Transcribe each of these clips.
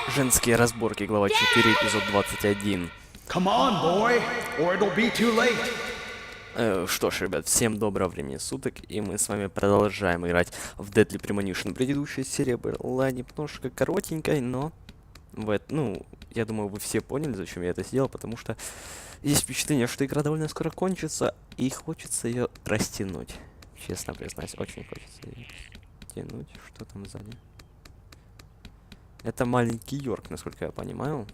Женские разборки, глава 4, эпизод 21. Come on, boy, or it'll be too late. Что ж, ребят, всем доброго времени суток, и мы с вами продолжаем играть в Deadly Premonition. Предыдущая серия была немножко коротенькой, но я думаю, вы все поняли, зачем я это сделал, потому что есть впечатление, что игра довольно скоро кончится, и хочется ее растянуть. Честно признаюсь, очень хочется ее растянуть. Что там сзади? Это маленький Йорк, насколько я понимаю.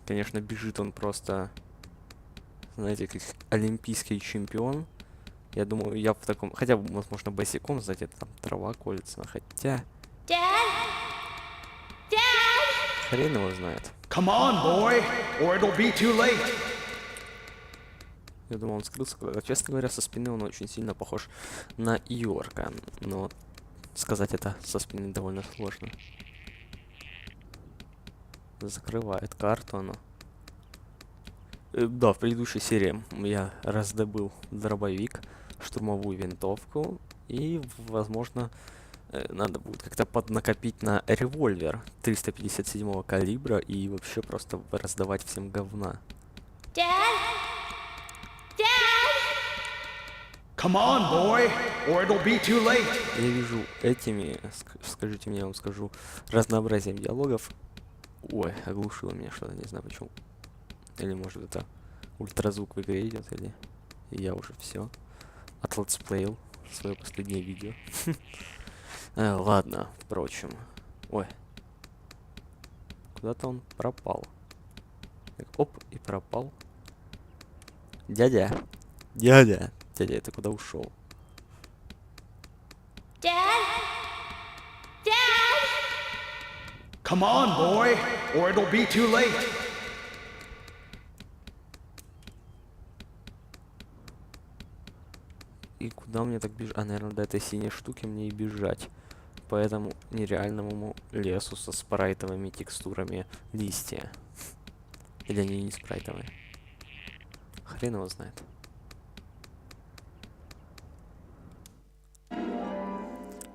Конечно, бежит он просто, знаете, как олимпийский чемпион. Я думаю, я в таком... Хотя, возможно, босиком, знаете, там трава колется. Хотя... Хрен его знает. Come on, boy, or it'll be too late. Я думал, он скрылся. Честно говоря, со спины он очень сильно похож на Йорка. Но сказать это со спины довольно сложно. Закрывает карту оно. Да, в предыдущей серии я раздобыл дробовик, штурмовую винтовку и, возможно, надо будет как-то поднакопить на револьвер 357 калибра и вообще просто раздавать всем говна. Come on, boy, or it'll be too late. Я вижу этими, скажите мне, я вам скажу, разнообразием диалогов. Ой, оглушило меня что-то, не знаю почему. Или может это ультразвук в игре идет, или я уже все отлетсплеил свое последнее видео. Ладно, впрочем. Ой. Куда-то он пропал. Так, оп, и пропал. Дядя. Дядя. Дядя, это куда ушел? Come on, boy, or it'll be too late. И куда мне так бежать? А, наверное, до этой синей штуки мне и бежать. По этому нереальному лесу со спрайтовыми текстурами листья. Или они не спрайтовые? Хрен его знает.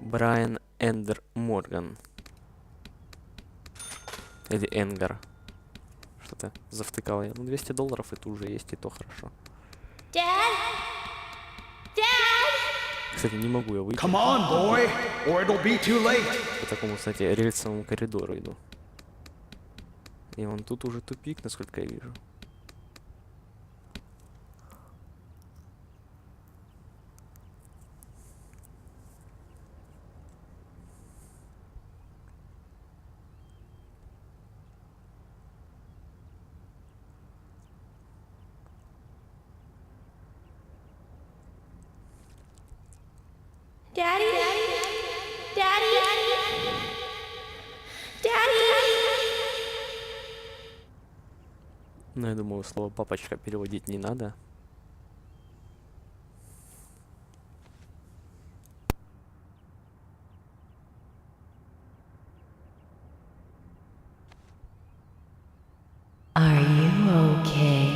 Брайан Эндер Морган. Или Энгар. Что-то завтыкал я. Ну, $200 это уже есть, и то хорошо. Кстати, не могу я выйти. Come on, boy, or it'll be too late. По такому, кстати, рельсовому коридору иду. И вон тут уже тупик, насколько я вижу. Daddy? Daddy? Daddy? Но я думаю, слово папочка переводить не надо. Are you okay?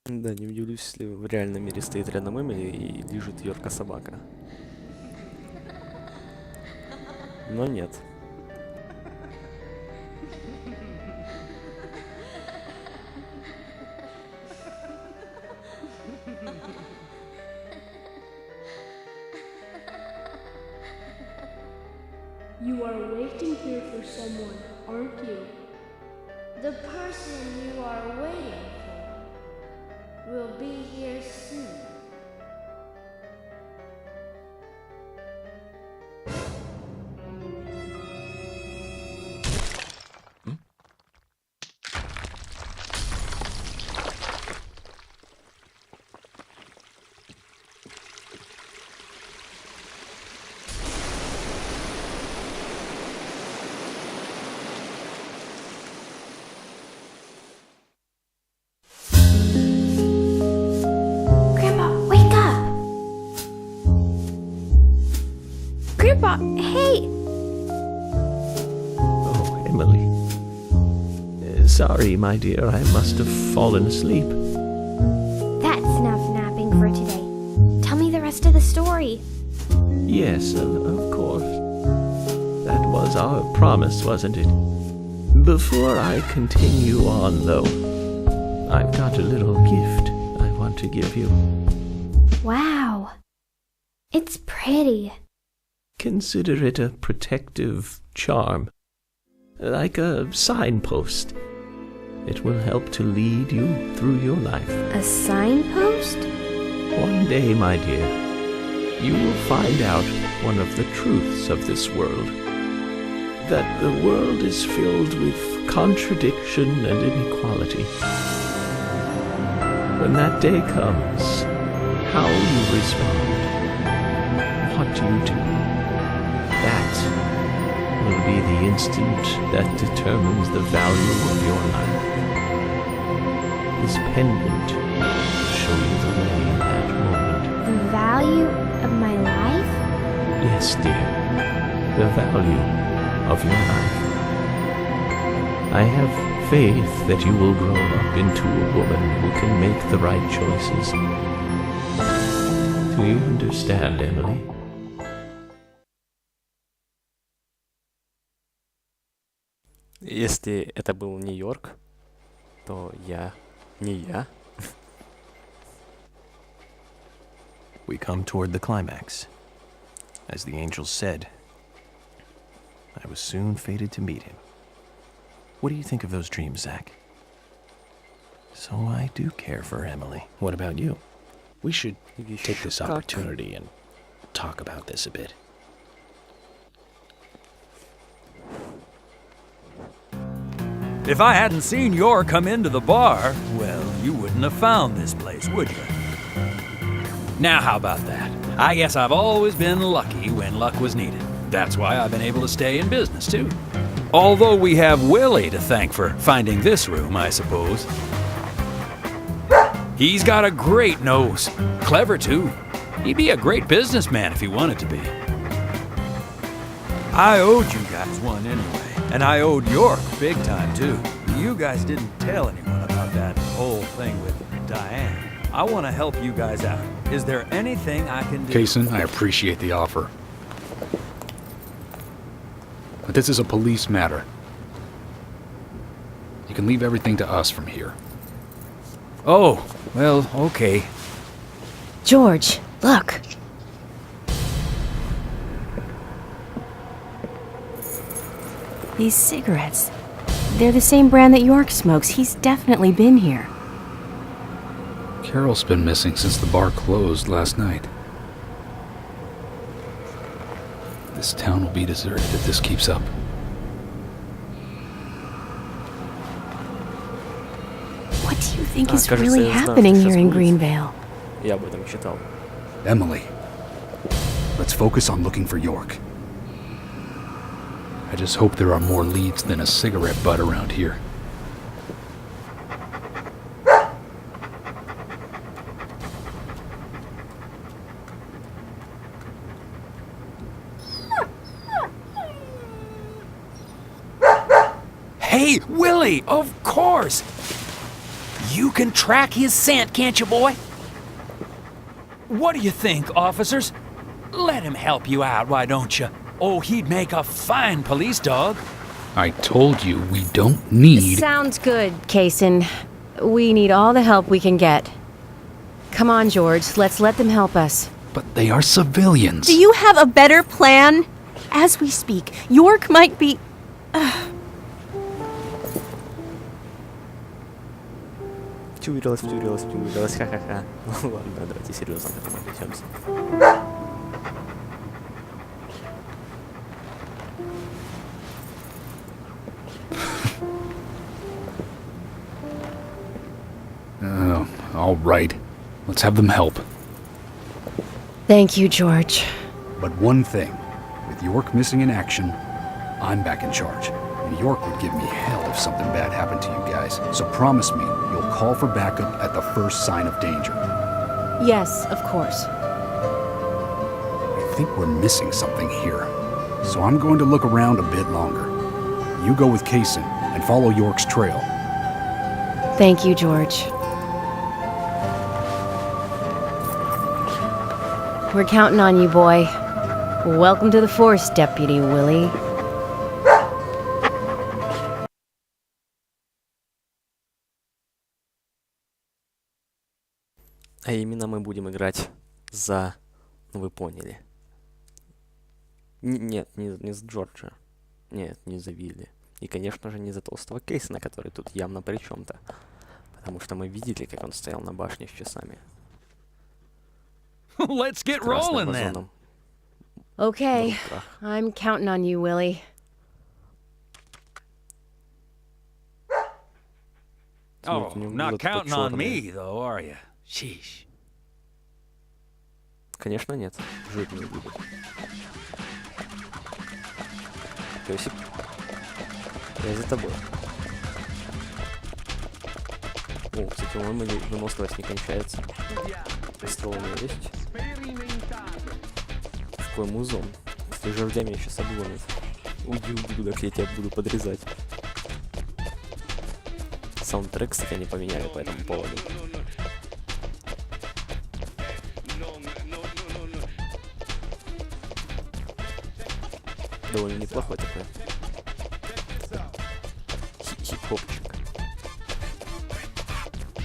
Да, не удивлюсь, если в реальном мире стоит рядом Эмили и лежит Йорка собака. Но нет. You are waiting here for someone, aren't you? The person you are waiting for will be here soon. Grandpa, hey! Oh, Emily. Sorry, my dear, I must have fallen asleep. That's enough napping for today. Tell me the rest of the story. Yes, of course. That was our promise, wasn't it? Before I continue on, though, I've got a little gift I want to give you. Wow. It's pretty. Consider it a protective charm, like a signpost. It will help to lead you through your life. A signpost? One day, my dear, you will find out one of the truths of this world. That the world is filled with contradiction and inequality. When that day comes, how you respond, what you do, that will be the instant that determines the value of your life. This pendant will show you the way in that moment. The value of my life? Yes, dear, the value of your life. I have faith that you will grow up into a woman who can make the right choices. Do you understand, Emily? Если это был Нью-Йорк, то я не я. We come toward the climax. As the angels said, I was soon fated to meet him. What do you think of those dreams, Zach? So I do care for Emily. What about you? We should Видишь, take this как? opportunity and talk about this a bit. If I hadn't seen York come into the bar, well, you wouldn't have found this place, would you? Now, how about that? I guess I've always been lucky when luck was needed. That's why I've been able to stay in business, too. Although we have Willie to thank for finding this room, I suppose. He's got a great nose. Clever, too. He'd be a great businessman if he wanted to be. I owed you guys one anyway. And I owed York big time, too. You guys didn't tell anyone about that whole thing with Diane. I want to help you guys out. Is there anything I can do? Kaysen, I appreciate the offer. But this is a police matter. You can leave everything to us from here. Oh, well, okay. George, look. These cigarettes. They're the same brand that York smokes. He's definitely been here. Carol's been missing since the bar closed last night. This town will be deserted if this keeps up. What do you think is кажется, really я знаю, happening что here сейчас in будет. Greenvale? Я об этом читал. Emily, let's focus on looking for York. I just hope there are more leads than a cigarette butt around here. Hey, Willie, of course! You can track his scent, can't you, boy? What do you think, officers? Let him help you out, why don't you? Oh, he'd make a fine police dog. I told you we don't need... Sounds good, Kaysen. We need all the help we can get. Come on, George. Let's let them help us. But they are civilians. Do you have a better plan? As we speak, York might be... Втюрилась, ха-ха-ха. Ну ладно, давайте серьезно к этому отнесемся. All right. Let's have them help. Thank you, George. But one thing. With York missing in action, I'm back in charge. And York would give me hell if something bad happened to you guys. So promise me you'll call for backup at the first sign of danger. Yes, of course. think we're missing something here. So I'm going to look around a bit longer. You go with Kaysen and follow York's trail. Thank you, George. We're counting on you, boy. Welcome to the force, Deputy Willie. А именно мы будем играть за... Ну, вы поняли. Нет, не за Джорджа. Нет, не за Вилли. И, конечно же, не за толстого Кейсона, который тут явно при чем-то. Потому что мы видели, как он стоял на башне с часами. Let's get rolling then. Okay, I'm counting on you, Willie. Oh, not counting on me, though, are you? Sheesh. Конечно, нет. Жить не будет. Пёсик. Я за тобой. О, кстати, по-моему, выносливость не кончается. Ствол у меня есть. Какой музон. Кстати, жердя меня сейчас обломит. Уйди, туда, я тебя буду подрезать. Саундтрек, кстати, они поменяли по этому поводу. Довольно неплохой такой. Хип-хопчик.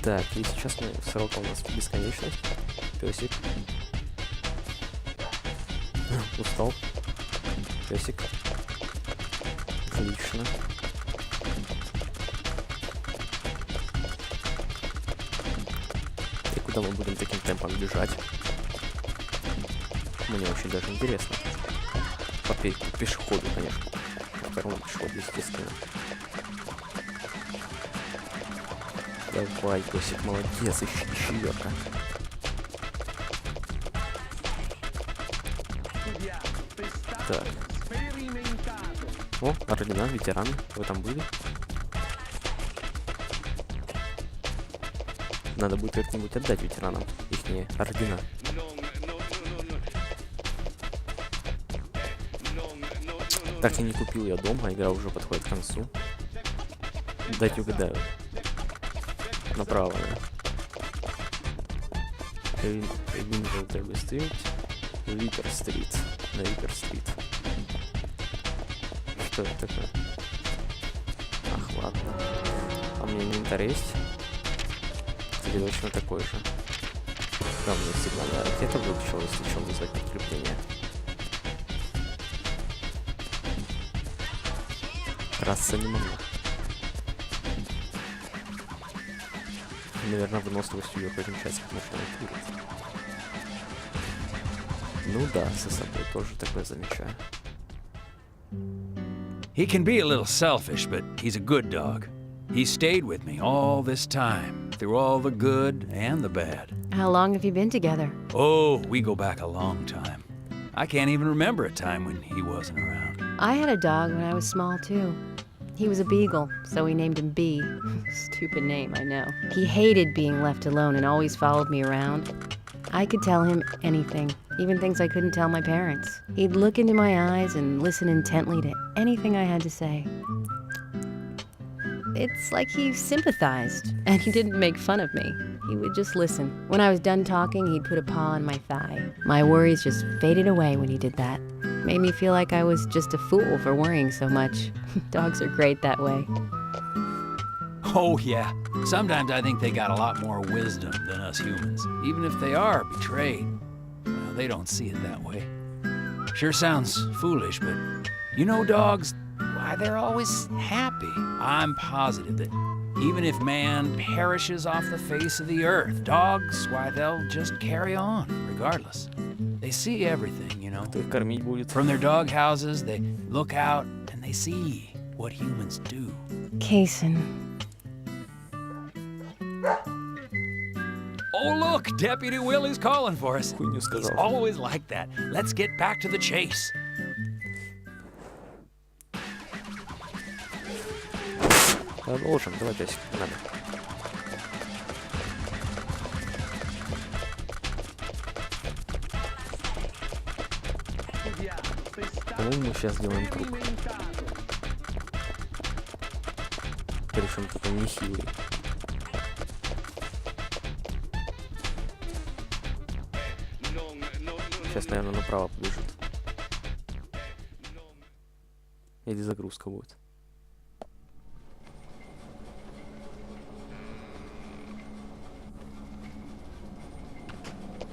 Так, и сейчас срок у нас бесконечность. Песик. Устал. Песик. Отлично. И куда мы будем таким темпом бежать? Мне очень даже интересно. По пешеходу, конечно. По первому пешеходу, естественно. Давай, Песик, молодец, ищи Йорка. Так. О, ордена, ветераны. Вы там были? Надо будет как-нибудь отдать ветеранам ихние ордена. Так и не купил я дом, а игра уже подходит к концу. Дайте угадаю. Направо, да? Стрит. Випер-стрит. На Випер-стрит. Что это такое? Ах, ладно. А у меня инвентарь есть? Кстати, точно такой же. Да, мне всегда нравится. Это выключил, если что, вызвать подкрепление. Красться не могу. Наверное, выносливостью ее перемещаться как можно вперед. Ну да, со собой тоже такое замечаю. He can be a little selfish, but he's a good dog. He stayed with me all this time, through all the good and the bad. How long have you been together? Oh, we go back a long time. I can't even remember a time when he wasn't around. I had a dog when I was small, too. He was a beagle, so we named him B. Stupid name, I know. He hated being left alone and always followed me around. I could tell him anything, even things I couldn't tell my parents. He'd look into my eyes and listen intently to anything I had to say. It's like he sympathized, and he didn't make fun of me. He would just listen. When I was done talking, he'd put a paw on my thigh. My worries just faded away when he did that. Made me feel like I was just a fool for worrying so much. Dogs are great that way. Oh, yeah. Sometimes I think they got a lot more wisdom than us humans. Even if they are betrayed, well, they don't see it that way. Sure sounds foolish, but you know dogs, why, they're always happy. I'm positive that even if man perishes off the face of the earth, dogs, why, they'll just carry on, regardless. They see everything, you know. From their dog houses, they look out and they see what humans do. Kaysen. Oh, look, Deputy Willie's calling for us. He's always like that. Let's get back to the chase. Продолжим, давай, Песик, надо. По-моему, мы сейчас сделаем круг. Причем такой нехилый. Сейчас, наверное, направо побежит. Или загрузка будет.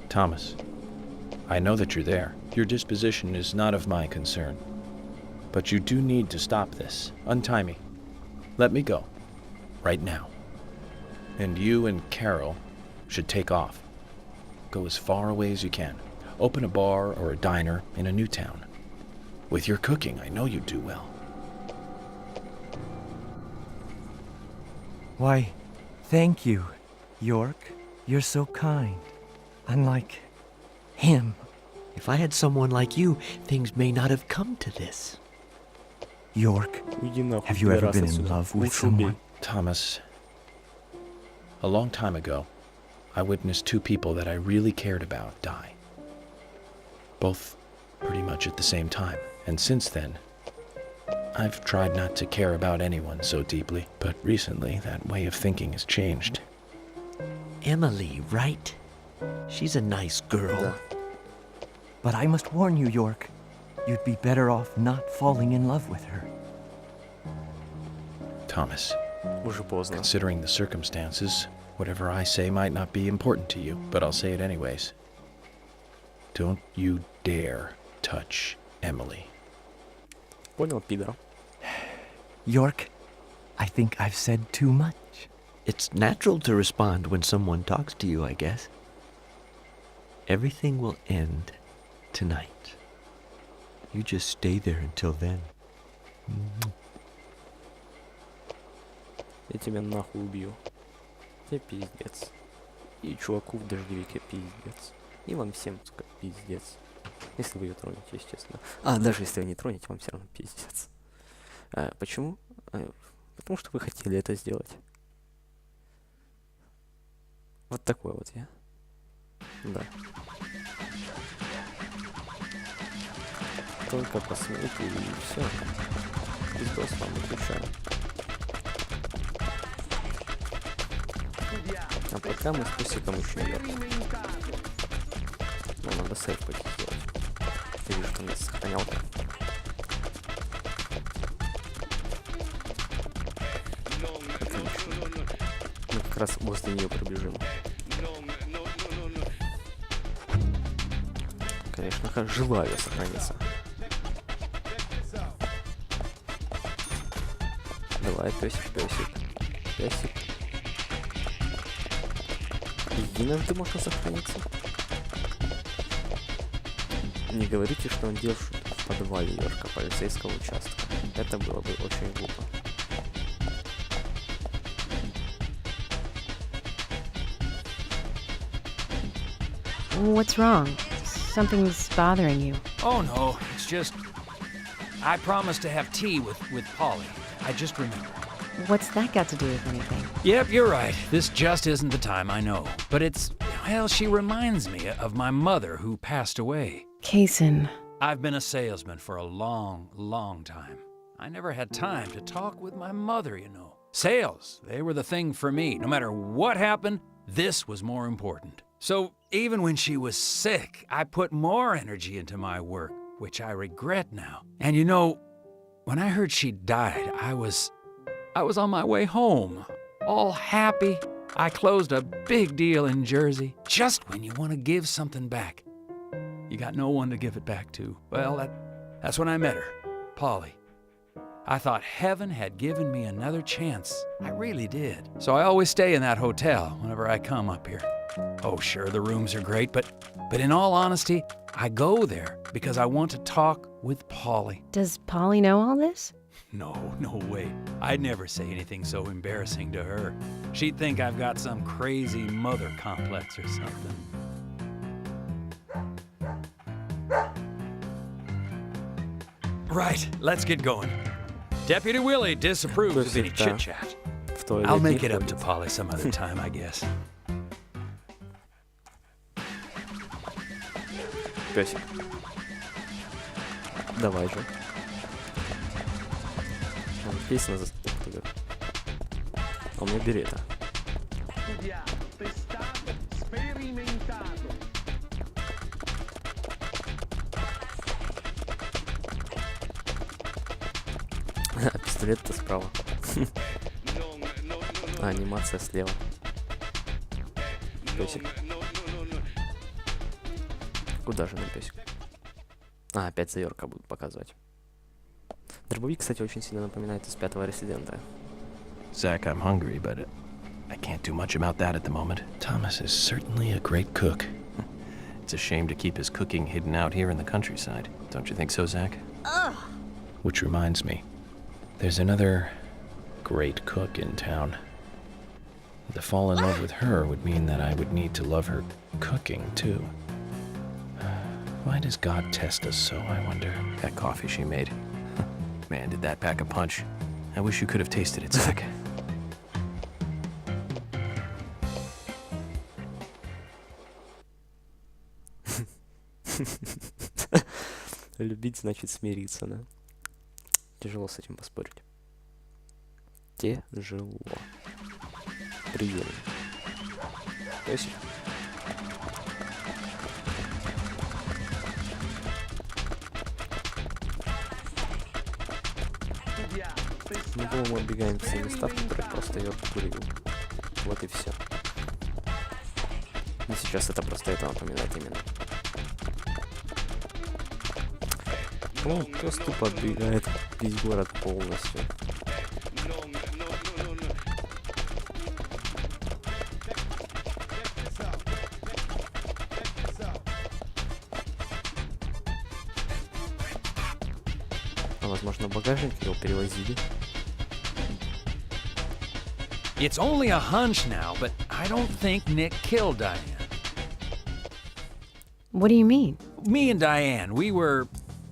Thomas, I know that you're there. Your disposition is not of my concern. But you do need to stop this. Untie me. Let me go. Right now. And you and Carol should take off. Go as far away as you can. Open a bar or a diner in a new town. With your cooking, I know you do well. Why, thank you, York. You're so kind. Unlike him. If I had someone like you, things may not have come to this. York, have you ever been in love with someone? Thomas, a long time ago, I witnessed two people that I really cared about die. Both pretty much at the same time. And since then, I've tried not to care about anyone so deeply, but recently that way of thinking has changed. Emily, right? She's a nice girl. But I must warn you, York. You'd be better off not falling in love with her. Thomas, Уже поздно. considering the circumstances, whatever I say might not be important to you, but I'll say it anyways. Don't you dare touch Emily. Понял, пидор? York, I think I've said too much. It's natural to respond when someone talks to you, I guess. Everything will end tonight. You just stay there until then. Я тебя нахуй убью. Тебе пиздец. И чуваку в дождевике пиздец. И вам всем, сука, пиздец. Если вы ее тронете, естественно. А, даже если вы не тронете, вам все равно пиздец. Почему? Потому что вы хотели это сделать. Вот такой вот я. Да. Только посмотрите и все. Пиздос вам выключаю. А пока мы с Пусиком еще идем. Ну, надо сейф пойти сделать. Я вижу, что у нас сохранялка. Отлично. Мы как раз возле нее пробежим. Конечно, желаю сохраниться. Давай, песик, песик. Песик. Единожды можно сохраниться. Не говорите, что он держит в подвале Йорка полицейского участка. Это было бы очень глупо. What's wrong? Something's bothering you. Oh no, it's just I promised to have tea with Polly. I just remembered. What's that got to do with anything? Yep, you're right. This just isn't the time, I know. But it's, well, she reminds me of my mother who passed away. Kaysen. I've been a salesman for a long, long time. I never had time to talk with my mother, you know. Sales, they were the thing for me. No matter what happened, this was more important. So even when she was sick, I put more energy into my work, which I regret now. And you know, when I heard she died, I was on my way home, all happy. I closed a big deal in Jersey. Just when you want to give something back, you got no one to give it back to. Well, that's when I met her, Polly. I thought heaven had given me another chance. I really did. So I always stay in that hotel whenever I come up here. Oh, sure, the rooms are great, but in all honesty, I go there because I want to talk with Polly. Does Polly know all this? No way. I'd never say anything so embarrassing to her. She'd think I've got some crazy mother complex or something. Right, let's get going. Deputy Willie disapproves of any chit-chat. I'll make it up to Polly some other time, I guess. Песик. Давай же. Вон, песня за... А у меня берета. Пистолет-то справа. А, анимация слева. Песик. Куда же нам песик? А, опять заёрка будут показывать. Дробовик, кстати, очень сильно напоминает из 5-го Резидента. Zach, I'm hungry, but I can't do much about that at the moment. Thomas is certainly a great cook. It's a shame to keep his cooking hidden out here in the countryside. Don't you think so, Zach? Which reminds me, there's another great cook in town. To fall in love with her would mean that I would need to love her cooking, too. Why does God test us so, I wonder? That coffee she made. Man, did that pack a punch. I wish you could have tasted it, Zach. Любить значит смириться, да? Тяжело с этим поспорить. Тяжело. Прием. Песик. Мы, по-моему, отбегаем все места, в которых просто ее курил. Вот и все. И сейчас это просто это напоминает именно. Ну, пес тупо отбегает весь город полностью. А возможно, багажник его перевозили. It's only a hunch now, but I don't think Nick killed Diane. What do you mean? Me and Diane, we were,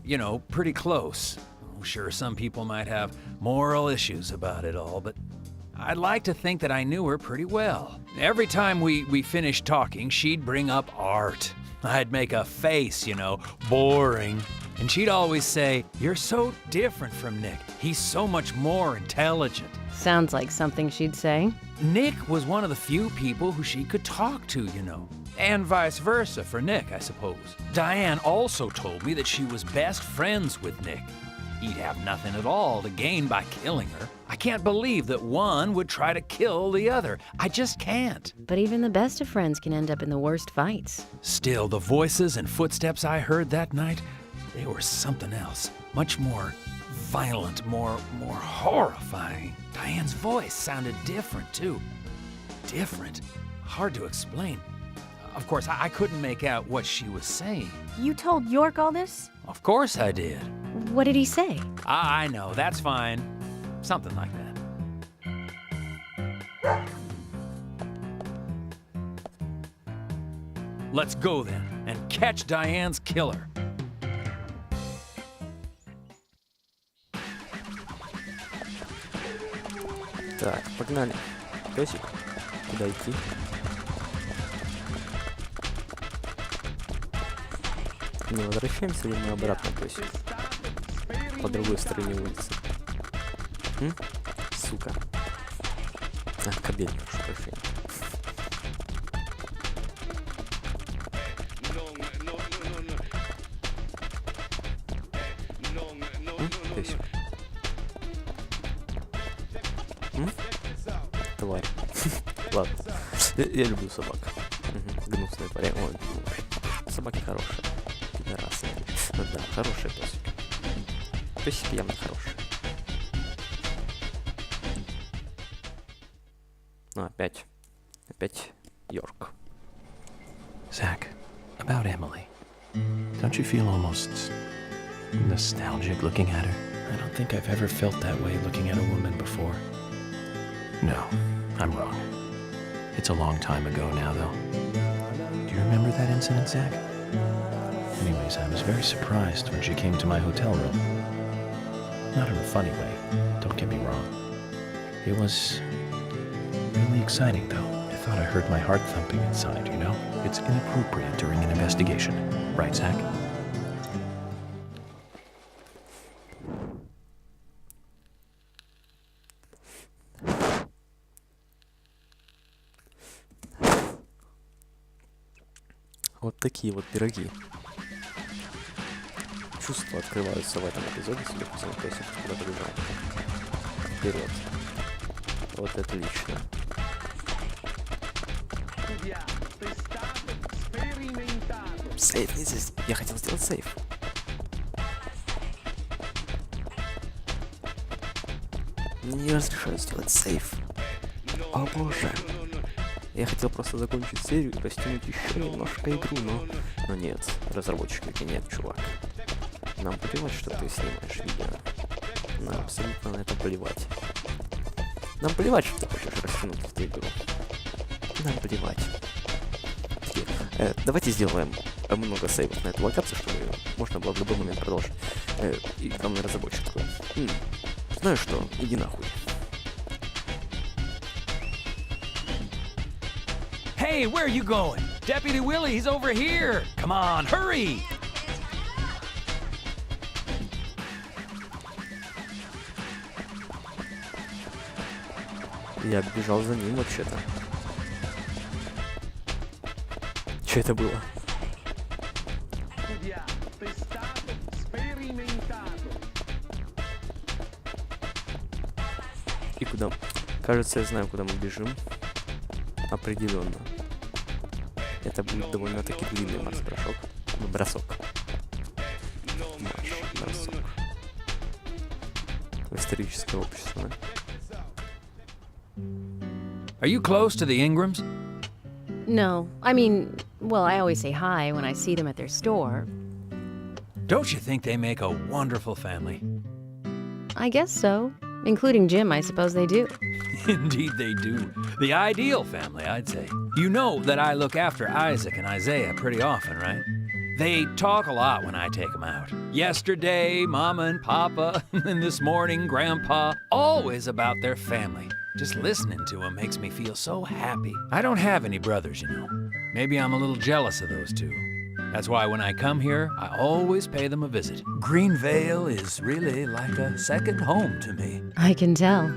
you know, pretty close. Oh, sure, some people might have moral issues about it all, but I'd like to think that I knew her pretty well. Every time we finished talking, she'd bring up art. I'd make a face, you know, boring. And she'd always say, "You're so different from Nick. He's so much more intelligent." Sounds like something she'd say. Nick was one of the few people who she could talk to, you know. And vice versa for Nick, I suppose. Diane also told me that she was best friends with Nick. He'd have nothing at all to gain by killing her. I can't believe that one would try to kill the other. I just can't. But even the best of friends can end up in the worst fights. Still, the voices and footsteps I heard that night, they were something else. Much more violent, more horrifying. Diane's voice sounded different, too. Different. Hard to explain. Of course, I couldn't make out what she was saying. You told York all this? Of course I did. What did he say? I know, that's fine. Something like that. Let's go then, and catch Diane's killer. Так, погнали. Песик, куда идти? Не возвращаемся ли мы обратно, Песик? По другой стороне улицы. Сука. А, кобель, прошу прощения. Песик. Тварь. Ладно. Я люблю собак. Гнусные парень. Ой, собаки хорошие. Пидорасы. Ну да, хорошие песики. Песики явно хорошие. Ну, опять Йорк. Zach, about Emily. Don't you feel almost nostalgic looking at her? I don't think I've ever felt that way looking at a woman before. No, I'm wrong. It's a long time ago now, though. Do you remember that incident, Zach? Anyways, I was very surprised when she came to my hotel room. Not in a funny way, don't get me wrong. It was really exciting, though. I thought I heard my heart thumping inside, you know? It's inappropriate during an investigation. Right, Zach? Вот такие вот пироги. Чувства открываются в этом эпизоде, судя по всему, то есть куда побежал. Вперед. Вот отлично. Сейф не здесь. Я хотел сделать сейф. Мне не разрешают сделать сейф. О боже. Я хотел просто закончить серию и растянуть еще немножко игру, но нет. Разработчики такие, нет, чувак. Нам плевать, что ты снимаешь видео. Нам абсолютно на это плевать. Нам плевать, что ты хочешь растянуть эту игру. Нам плевать. Такие, давайте сделаем много сейвов на эту локацию, чтобы можно было в любой момент продолжить. И главный разработчик такой, знаешь что, иди нахуй. Hey, where are you going? Deputy Willie, he's over here. Come on, hurry! Я бежал за ним вообще-то. Что это было? И куда? Кажется, я знаю, куда мы бежим. Определенно. Это будет довольно-таки длинный марш-бросок. Ну, бросок. Марш-бросок. В историческое общество, да? Are you close to the Ingrams? No. I mean, well, I always say hi when I see them at their store. Don't you think they make a wonderful family? I guess so. Including Jim, I suppose they do. Indeed they do. The ideal family, I'd say. You know that I look after Isaac and Isaiah pretty often, right? They talk a lot when I take them out. Yesterday, Mama and Papa, and this morning, Grandpa, always about their family. Just listening to them makes me feel so happy. I don't have any brothers, you know. Maybe I'm a little jealous of those two. That's why when I come here, I always pay them a visit. Greenvale is really like a second home to me. I can tell.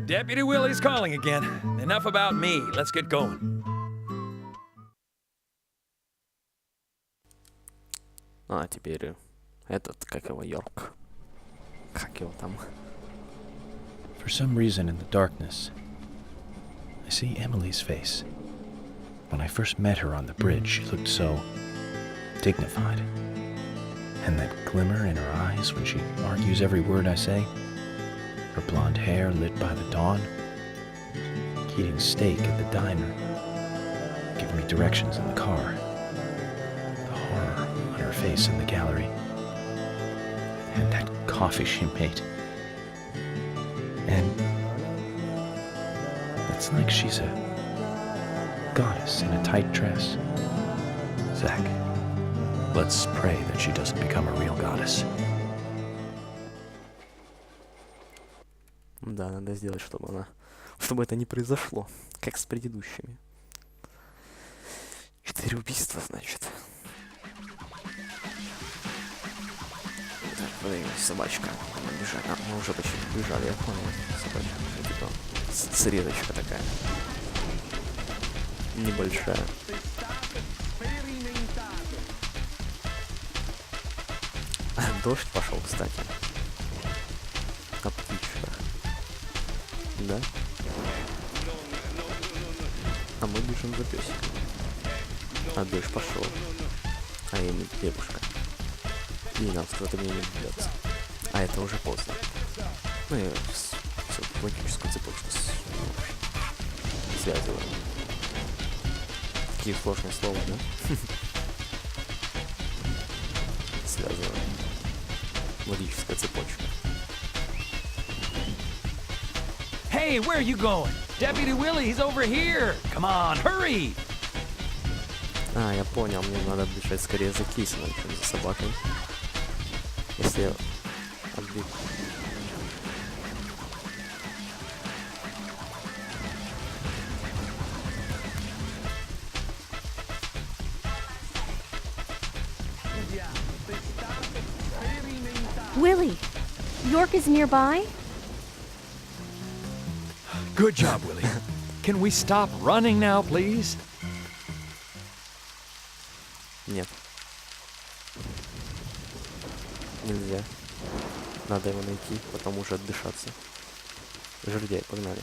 Deputy Willie's calling again. Enough about me. Let's get going. А, теперь этот, как его, Йорк. Как его там? For some reason in the darkness, I see Emily's face. When I first met her on the bridge, she looked so dignified. And that glimmer in her eyes when she argues every word I say. Her blonde hair lit by the dawn. Eating steak at the diner. Giving me directions in the car. The horror on her face in the gallery. And that coffee she made. And it's like she's a goddess in a tight dress. Zach, let's pray that she doesn't become a real goddess. Да, надо сделать, чтобы это не произошло, как с предыдущими. 4 убийства, значит. Так, подожди, собачка. Бежать. А, мы уже почти бежали, я понял. Собачка уже типа средочка такая. Небольшая. Дождь пошел, кстати. О птичках. Да? А мы бежим за песиком. А дождь пошел. А я не девушка. И нам кто-то меня не бьется. А это уже поздно. Ну я логическую цепочку связываю. Какие сложные слова, да? Связываю. Логическая цепочка. Hey, where are you going? Deputy Willie, he's over here. Come on, hurry! А, я понял, мне надо бежать скорее за Кейсоном, чем за собакой. Если я отбегу. Willie, York is nearby? Good job, Willie. Can we stop running now, please? Нет. Нельзя. Надо его найти, потом уже отдышаться. Жердяй, погнали.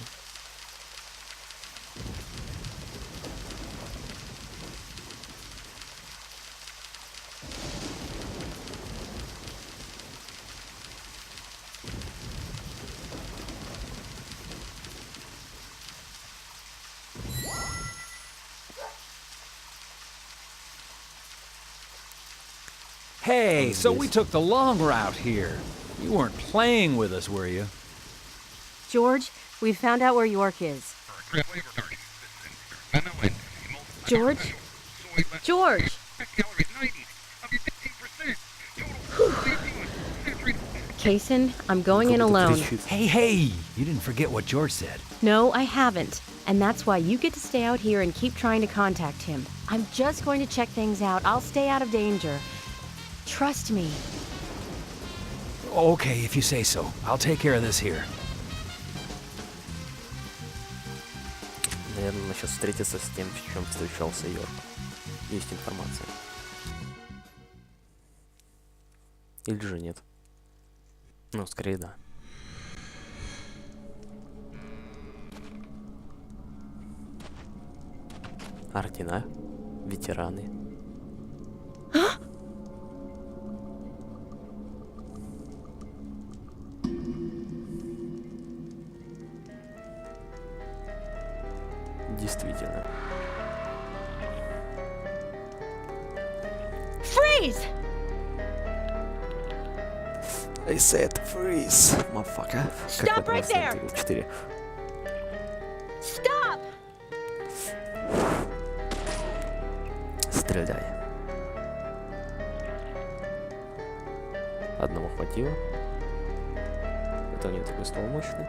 Hey, so we took the long route here. You weren't playing with us, were you? George, we've found out where York is. George? George! Kaysen, I'm going in alone. Hey, you didn't forget what George said. No, I haven't. And that's why you get to stay out here and keep trying to contact him. I'm just going to check things out. I'll stay out of danger. Trust me. Okay, if you say so. I'll take care of this here. Наверное, он сейчас встретится с тем, в чем встречался Йорк. Есть информация. Или же нет. Ну, скорее да. Ордена, ветераны. Действительно. Freeze! I said freeze, motherfucker. Stop right there! 4. Stop! Стреляй. Одного хватило. Это у него такой снова мощный.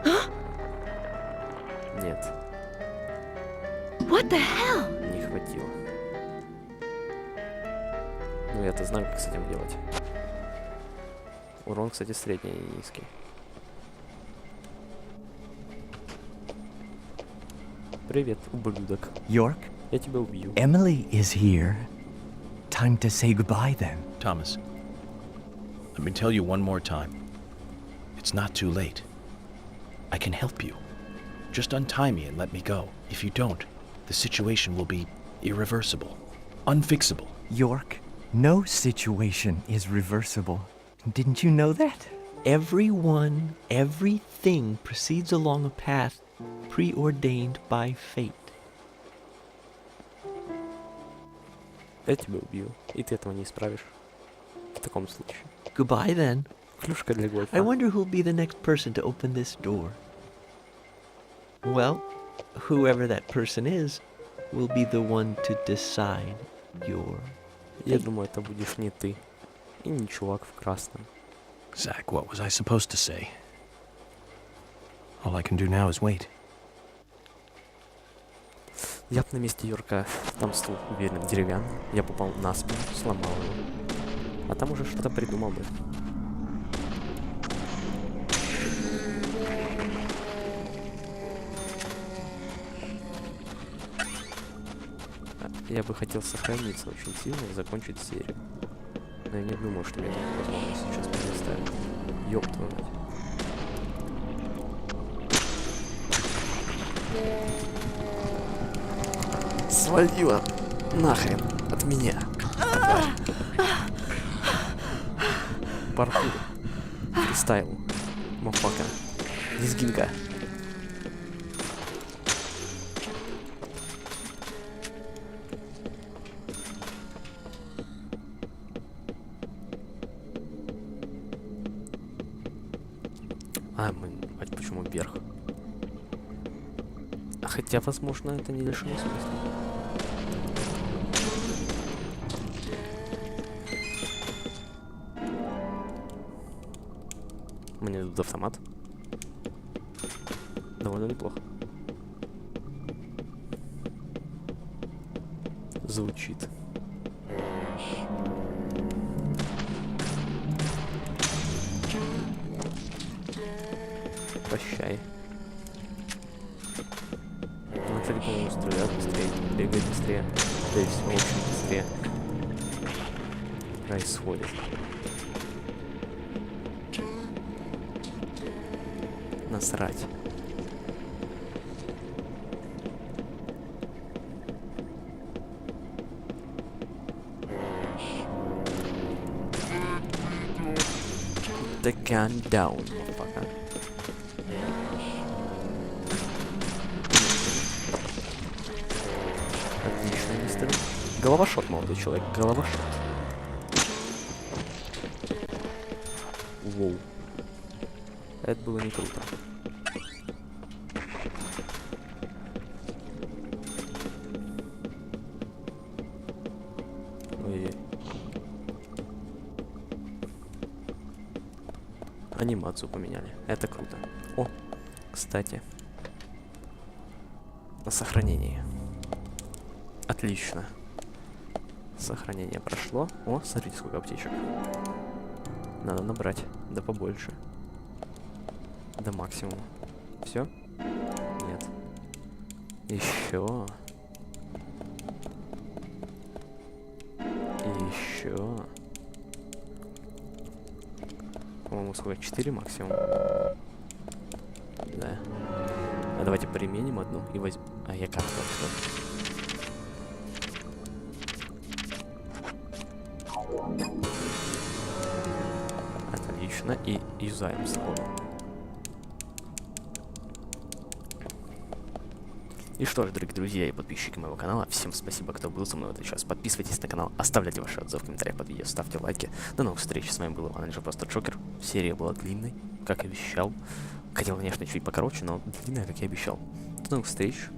Нет. What the hell? Не хватило. Ну, я-то знаю, как с этим делать. Урон, кстати, средний, не низкий. Привет, ублюдок. York? Я тебя убью. Emily is here. Time to say goodbye then. Thomas, let me tell you one more time. It's not too late. I can help you. Just untie me and let me go. If you don't, the situation will be irreversible, unfixable. York, no situation is reversible. Didn't you know that? Everyone, everything proceeds along a path preordained by fate. Я тебя убью, и ты этого не исправишь. В таком случае. Goodbye then. Клюшка для гольфа. I wonder who'll be the next person to open this door. Well, whoever that person is will be the one to decide your Я думаю, это будешь не ты. И не чувак в красном. Zach, what was I supposed to say? All I can do now is wait. Я бы на месте Йорка, там стул, уверен, деревянный. Я попал на спину, сломал его. А там уже что-то придумал бы. Я бы хотел сохраниться очень сильно и закончить серию. Но я не думаю, что мне такую возможность сейчас предоставят. Ёб твою мать. Свалила нахрен от меня. Паркур. Фристайл. Мафака. Лезгинка. А почему вверх? Хотя, возможно, это не лишено смысла. Мне дадут автомат. Довольно неплохо. Звучит. Прощай. Начали, по-моему, стрелять быстрее, бегать быстрее. Да и все, в общем, быстрее. происходит? Насрать. The gun down, motherfucker. Отлично, мистер. Головошот, молодой человек, головошот. Воу. Это было не круто. Ой. Анимацию поменяли. Это круто. О, кстати. На сохранении. Отлично. Сохранение прошло. О, смотрите, сколько аптечек. Надо набрать. Да побольше. До максимума. Все? Нет. Еще. Еще. По-моему, сколько? 4 максимум. Да. А давайте применим одну и возьмем. А я как то Отлично. И юзаем сходу. И что ж, дорогие друзья и подписчики моего канала, всем спасибо, кто был со мной в этот час. Подписывайтесь на канал, оставляйте ваши отзывы в комментариях под видео, ставьте лайки. До новых встреч, с вами был Иван, просто Джокер. Серия была длинной, как и обещал. Хотел, конечно, чуть покороче, но длинная, как и обещал. До новых встреч.